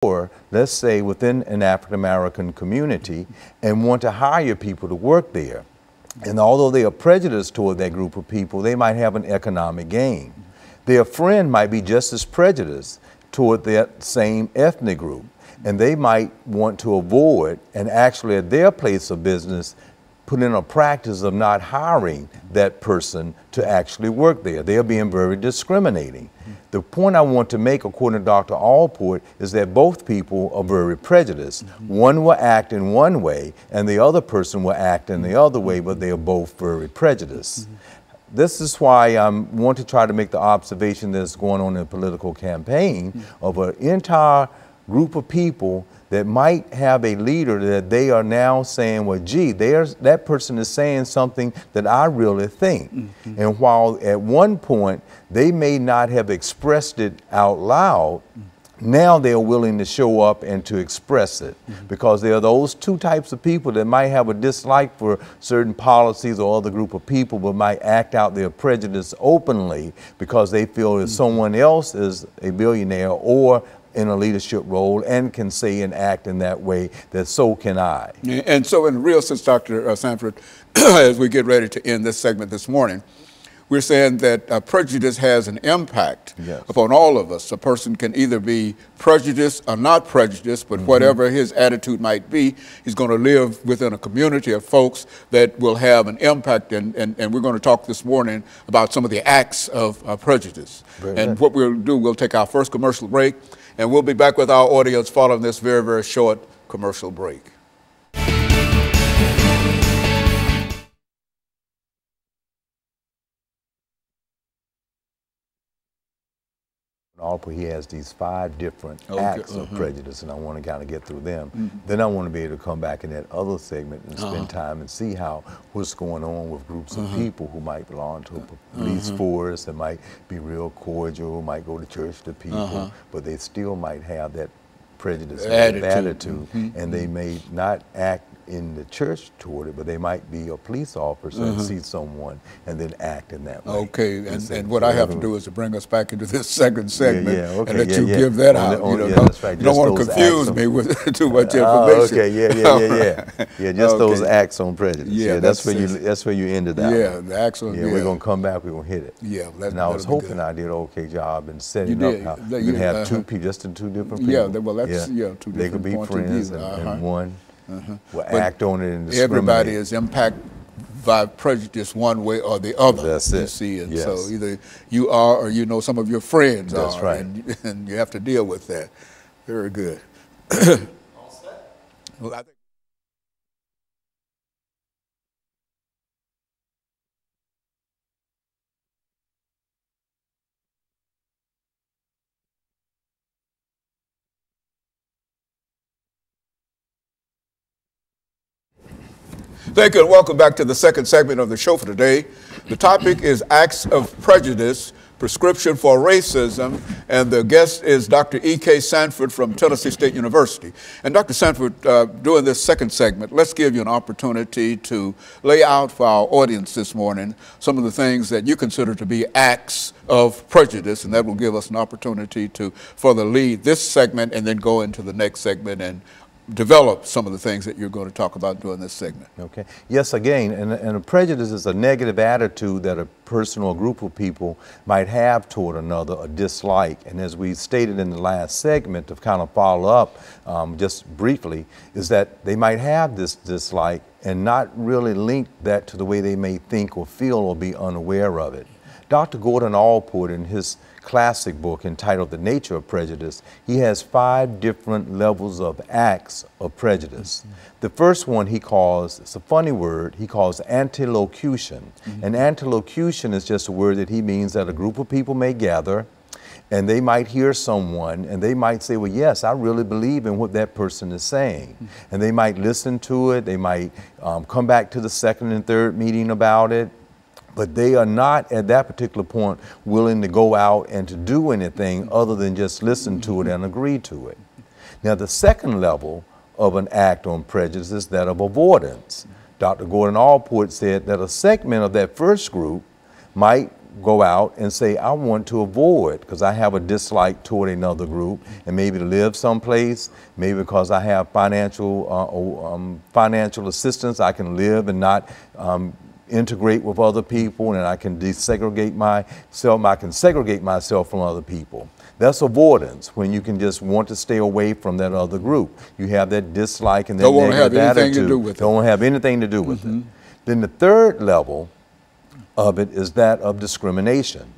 or let's say within an African American community and want to hire people to work there. And although they are prejudiced toward that group of people, they might have an economic gain. Their friend might be just as prejudiced toward that same ethnic group. And they might want to avoid, and actually at their place of business, put in a practice of not hiring that person to actually work there. They're being very discriminating. The point I want to make, according to Dr. Allport, is that both people are very prejudiced. One will act in one way, and the other person will act in the other way, but they are both very prejudiced. This is why I want to try to make the observation that's going on in a political campaign of an entire group of people that might have a leader that they are now saying, well, gee, that person is saying something that I really think. And while at one point they may not have expressed it out loud, now they're willing to show up and to express it, because there are those two types of people that might have a dislike for certain policies or other group of people, but might act out their prejudice openly because they feel that someone else is a billionaire or in a leadership role and can say and act in that way, that so can I. And so in real sense, Dr. Sanford, as we get ready to end this segment this morning, we're saying that prejudice has an impact upon all of us. A person can either be prejudiced or not prejudiced, but whatever his attitude might be, he's going to live within a community of folks that will have an impact. And we're going to talk this morning about some of the acts of prejudice. What we'll do, we'll take our first commercial break, and we'll be back with our audience following this very, very short commercial break. He has these 5 different acts of prejudice, and I want to kind of get through them. Then I want to be able to come back in that other segment and spend time and see what's going on with groups of people who might belong to a police force, that might be real cordial, might go to church to people, but they still might have that prejudice attitude, and they may not act in the church toward it, but they might be a police officer and see someone and then act in that way. Okay, and what I have to do is to bring us back into this second segment and let you give that out. You don't want to confuse me with too much information. Just those acts on prejudice. That's where you ended out. Yeah, the acts on. We're gonna come back. We're gonna hit it. And I was hoping I did an okay job in setting up how you can have 2 people, just in 2 different people. Yeah, well, that's 2 different. They could be friends, and one will act on it and discriminate. Everybody is impacted by prejudice one way or the other. That's it. You see, and so either you are or you know some of your friends are. That's right. And you have to deal with that. Very good. All set? Well, I think thank you, and welcome back to the second segment of the show for today. The topic is Acts of Prejudice, Prescription for Racism, and the guest is Dr. EKSanford from Tennessee State University. And Dr. Sanford, during this second segment, let's give you an opportunity to lay out for our audience this morning some of the things that you consider to be acts of prejudice, and that will give us an opportunity to further lead this segment and then go into the next segment and develop some of the things that you're going to talk about during this segment. Okay. Yes, again, and a prejudice is a negative attitude that a person or group of people might have toward another, a dislike. And as we stated in the last segment, to kind of follow up just briefly, is that they might have this dislike and not really link that to the way they may think or feel or be unaware of it. Dr. Gordon Allport, in his classic book entitled The Nature of Prejudice, he has 5 different levels of acts of prejudice. The first one he calls, it's a funny word, he calls antilocution. And antilocution is just a word that he means that a group of people may gather and they might hear someone and they might say, well, yes, I really believe in what that person is saying. And they might listen to it, they might come back to the second and third meeting about it, but they are not at that particular point willing to go out and to do anything other than just listen to it and agree to it. Now, the second level of an act on prejudice is that of avoidance. Dr. Gordon Allport said that a segment of that first group might go out and say, I want to avoid, because I have a dislike toward another group, and maybe to live someplace, maybe because I have financial assistance, I can live and not integrate with other people, and I can desegregate myself, I can segregate myself from other people. That's avoidance, when you can just want to stay away from that other group. You have that dislike and that negative attitude. Don't want to have anything to do with it. Then the third level of it is that of discrimination.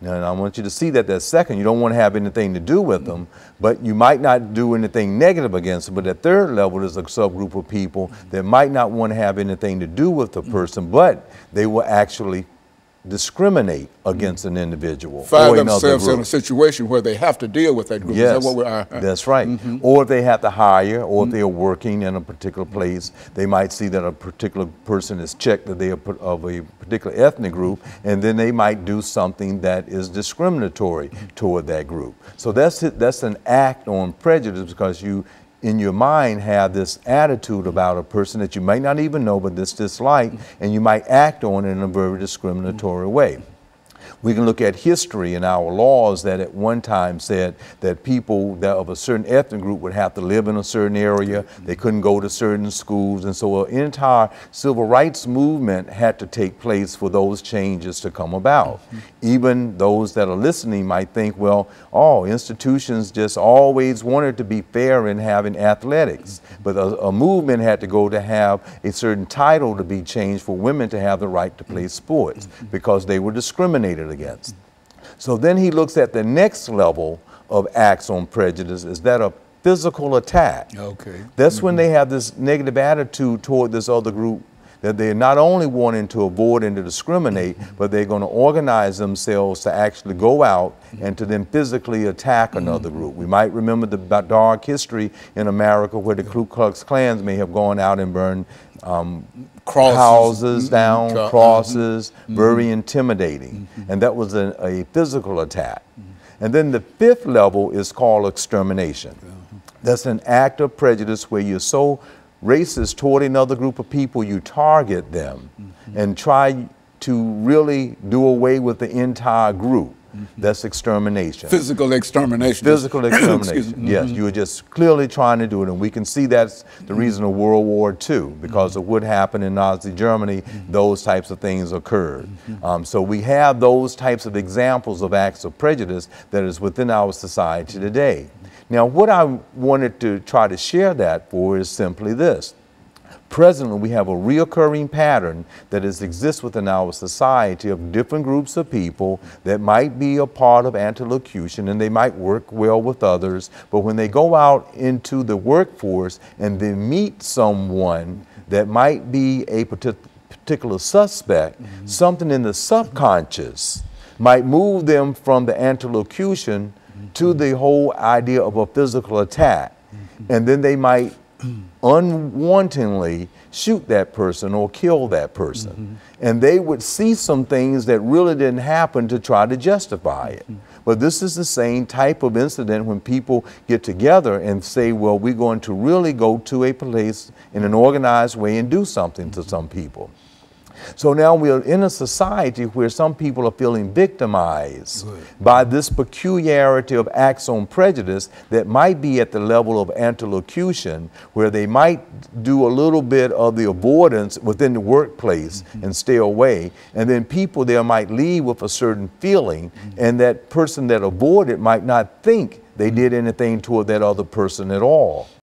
Now, and I want you to see that second, you don't want to have anything to do with them, but you might not do anything negative against them. But that third level is a subgroup of people that might not want to have anything to do with the person, but they will actually discriminate against an individual. Find themselves in a situation where they have to deal with that group. Yes, is that what we are? That's right. Or if they have to hire, or if they are working in a particular place, they might see that a particular person is checked that they are of a particular ethnic group, and then they might do something that is discriminatory toward that group. So that's an act on prejudice, because you, in your mind, have this attitude about a person that you might not even know, but this dislike, and you might act on it in a very discriminatory way. We can look at history and our laws that at one time said that people that of a certain ethnic group would have to live in a certain area, they couldn't go to certain schools, and so an entire civil rights movement had to take place for those changes to come about. Even those that are listening might think, well, institutions just always wanted to be fair in having athletics, but a movement had to go to have a certain title to be changed for women to have the right to play sports, because they were discriminated against. So then he looks at the next level of acts on prejudice, is that of physical attack. Okay. That's when they have this negative attitude toward this other group, that they're not only wanting to avoid and to discriminate, but they're going to organize themselves to actually go out and to then physically attack another group. We might remember the dark history in America where the Ku Klux Klans may have gone out and burned houses down, crosses, very intimidating. And that was a physical attack. And then the fifth level is called extermination. That's an act of prejudice where you're so racist toward another group of people, you target them and try to really do away with the entire group. That's extermination. Physical extermination. Physical extermination. Yes, you were just clearly trying to do it, and we can see that's the reason of World War II, because of what happened in Nazi Germany. Those types of things occurred. So we have those types of examples of acts of prejudice that is within our society today. Now, what I wanted to try to share that for is simply this. Presently, we have a reoccurring pattern that exists within our society of different groups of people that might be a part of antilocution, and they might work well with others, but when they go out into the workforce and they meet someone that might be a particular suspect, something in the subconscious might move them from the antilocution to the whole idea of a physical attack. And then they might unwantingly shoot that person or kill that person. And they would see some things that really didn't happen to try to justify it. But this is the same type of incident when people get together and say, well, we're going to really go to a place in an organized way and do something to some people. So now we're in a society where some people are feeling victimized by this peculiarity of acts on prejudice that might be at the level of antilocution, where they might do a little bit of the avoidance within the workplace and stay away. And then people there might leave with a certain feeling, and that person that avoided might not think they did anything toward that other person at all.